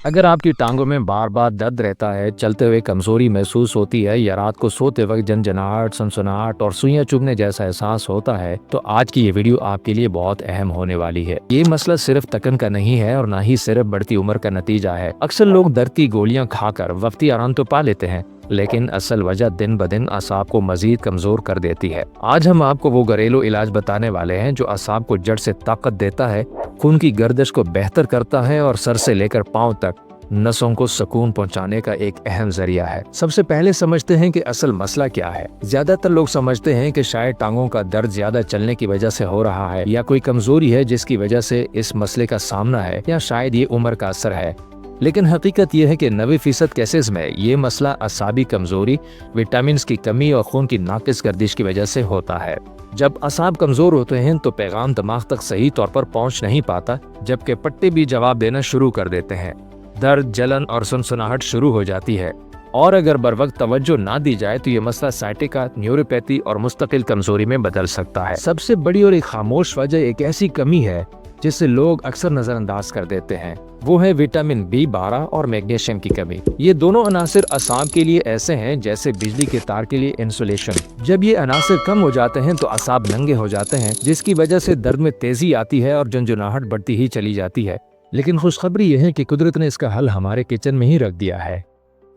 اگر آپ کی ٹانگوں میں بار بار درد رہتا ہے، چلتے ہوئے کمزوری محسوس ہوتی ہے یا رات کو سوتے وقت جھنجھناہٹ، سنسناہٹ اور سوئیاں چبھنے جیسا احساس ہوتا ہے تو آج کی یہ ویڈیو آپ کے لیے بہت اہم ہونے والی ہے۔ یہ مسئلہ صرف تکن کا نہیں ہے اور نہ ہی صرف بڑھتی عمر کا نتیجہ ہے۔ اکثر لوگ درد کی گولیاں کھا کر وقتی آرام تو پا لیتے ہیں، لیکن اصل وجہ دن بدن اعصاب کو مزید کمزور کر دیتی ہے۔ آج ہم آپ کو وہ گھریلو علاج بتانے والے ہیں جو اعصاب کو جڑ سے طاقت دیتا ہے، خون کی گردش کو بہتر کرتا ہے اور سر سے لے کر پاؤں تک نسوں کو سکون پہنچانے کا ایک اہم ذریعہ ہے۔ سب سے پہلے سمجھتے ہیں کہ اصل مسئلہ کیا ہے۔ زیادہ تر لوگ سمجھتے ہیں کہ شاید ٹانگوں کا درد زیادہ چلنے کی وجہ سے ہو رہا ہے، یا کوئی کمزوری ہے جس کی وجہ سے اس مسئلے کا سامنا ہے، یا شاید یہ عمر کا اثر ہے۔ لیکن حقیقت یہ ہے کہ 90% کیسز میں یہ مسئلہ اعصابی کمزوری، وٹامنز کی کمی اور خون کی ناقص گردش کی وجہ سے ہوتا ہے۔ جب اعصاب کمزور ہوتے ہیں تو پیغام دماغ تک صحیح طور پر پہنچ نہیں پاتا، جبکہ پٹے بھی جواب دینا شروع کر دیتے ہیں۔ درد، جلن اور سنسناہٹ شروع ہو جاتی ہے، اور اگر بر وقت توجہ نہ دی جائے تو یہ مسئلہ سائٹیکا، نیوروپیتھی اور مستقل کمزوری میں بدل سکتا ہے۔ سب سے بڑی اور ایک خاموش وجہ ایک ایسی کمی ہے جسے لوگ اکثر نظر انداز کر دیتے ہیں، وہ ہے وٹامن B12 اور میگنیشیم کی کمی۔ یہ دونوں عناصر اعصاب کے لیے ایسے ہیں جیسے بجلی کے تار کے لیے انسولیشن۔ جب یہ عناصر کم ہو جاتے ہیں تو اعصاب ننگے ہو جاتے ہیں، جس کی وجہ سے درد میں تیزی آتی ہے اور جھنجھناہٹ بڑھتی ہی چلی جاتی ہے۔ لیکن خوشخبری یہ ہے کہ قدرت نے اس کا حل ہمارے کچن میں ہی رکھ دیا ہے۔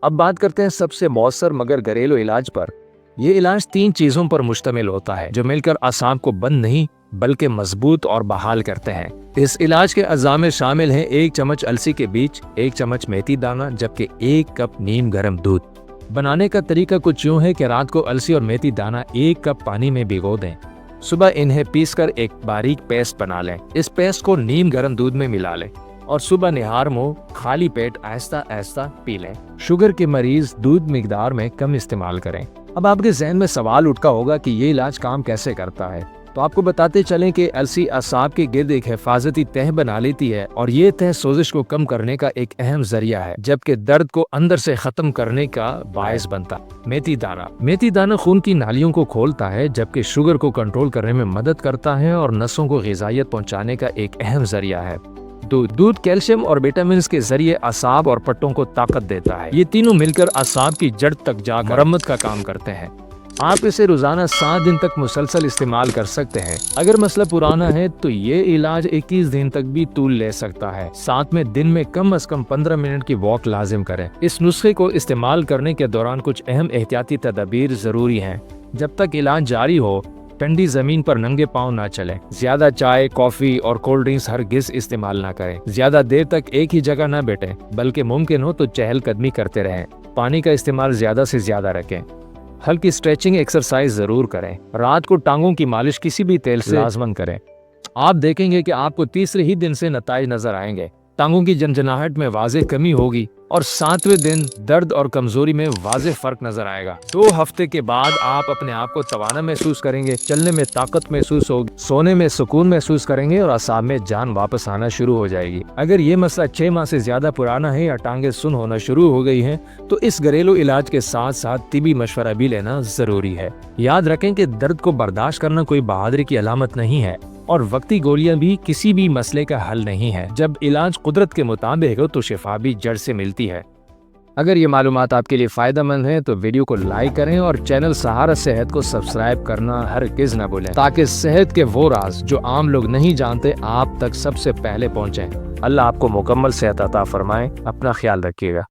اب بات کرتے ہیں سب سے مؤثر مگر گھریلو علاج پر۔ یہ علاج 3 چیزوں پر مشتمل ہوتا ہے جو مل کر اعصاب کو بند نہیں بلکہ مضبوط اور بحال کرتے ہیں۔ اس علاج کے اجزاء میں شامل ہیں 1 چمچ السی کے بیج، 1 چمچ میتھی دانہ، جبکہ 1 کپ نیم گرم دودھ۔ بنانے کا طریقہ کچھ یوں ہے کہ رات کو السی اور میتھی دانہ 1 کپ پانی میں بھگو دیں، صبح انہیں پیس کر ایک باریک پیسٹ بنا لیں۔ اس پیسٹ کو نیم گرم دودھ میں ملا لیں اور صبح نہار منہ خالی پیٹ آہستہ آہستہ پی لیں۔ شوگر کے مریض دودھ مقدار میں کم استعمال کریں۔ اب آپ کے ذہن میں سوال اٹھا ہوگا کہ یہ علاج کام کیسے کرتا ہے، تو آپ کو بتاتے چلیں کہ السی اعصاب کے گرد ایک حفاظتی تہ بنا لیتی ہے، اور یہ تہ سوزش کو کم کرنے کا ایک اہم ذریعہ ہے، جبکہ درد کو اندر سے ختم کرنے کا باعث بنتا ہے۔ میتھی دانہ خون کی نالیوں کو کھولتا ہے، جبکہ شوگر کو کنٹرول کرنے میں مدد کرتا ہے اور نسوں کو غذائیت پہنچانے کا ایک اہم ذریعہ ہے۔ دودھ کیلشیم اور وٹامنز کے ذریعے اعصاب اور پٹوں کو طاقت دیتا ہے۔ یہ تینوں مل کر اعصاب کی جڑ تک جا کر مرمت کا کام کرتے ہیں۔ آپ اسے روزانہ 7 دن تک مسلسل استعمال کر سکتے ہیں۔ اگر مسئلہ پرانا ہے تو یہ علاج 21 دن تک بھی طول لے سکتا ہے۔ ساتھ میں دن میں کم از کم 15 منٹ کی واک لازم کریں۔ اس نسخے کو استعمال کرنے کے دوران کچھ اہم احتیاطی تدابیر ضروری ہیں۔ جب تک علاج جاری ہو، ٹھنڈی زمین پر ننگے پاؤں نہ چلیں۔ زیادہ چائے، کافی اور کولڈ ڈرنکس ہرگز استعمال نہ کریں۔ زیادہ دیر تک ایک ہی جگہ نہ بیٹھیں، بلکہ ممکن ہو تو چہل قدمی کرتے رہیں۔ پانی کا استعمال زیادہ سے زیادہ رکھیں۔ ہلکی اسٹریچنگ ایکسرسائز ضرور کریں۔ رات کو ٹانگوں کی مالش کسی بھی تیل سے لازماً کریں۔ آپ دیکھیں گے کہ آپ کو تیسرے ہی دن سے نتائج نظر آئیں گے۔ ٹانگوں کی جھنجھناہٹ میں واضح کمی ہوگی اور 7ویں دن درد اور کمزوری میں واضح فرق نظر آئے گا۔ 2 ہفتے کے بعد آپ اپنے آپ کو توانا محسوس کریں گے، چلنے میں طاقت محسوس ہوگی، سونے میں سکون محسوس کریں گے اور اعصاب میں جان واپس آنا شروع ہو جائے گی۔ اگر یہ مسئلہ 6 ماہ سے زیادہ پرانا ہے یا ٹانگیں سن ہونا شروع ہو گئی ہیں تو اس گھریلو علاج کے ساتھ ساتھ طبی مشورہ بھی لینا ضروری ہے۔ یاد رکھیں کہ درد کو برداشت کرنا کوئی بہادری کی علامت نہیں ہے، اور وقتی گولیاں بھی کسی بھی مسئلے کا حل نہیں ہے۔ جب علاج قدرت کے مطابق ہو تو شفا بھی جڑ سے ملتی ہے۔ اگر یہ معلومات آپ کے لیے فائدہ مند ہیں تو ویڈیو کو لائک کریں اور چینل سہارا صحت کو سبسکرائب کرنا ہرگز نہ بھولیں، تاکہ صحت کے وہ راز جو عام لوگ نہیں جانتے آپ تک سب سے پہلے پہنچیں۔ اللہ آپ کو مکمل صحت عطا فرمائے۔ اپنا خیال رکھیے گا۔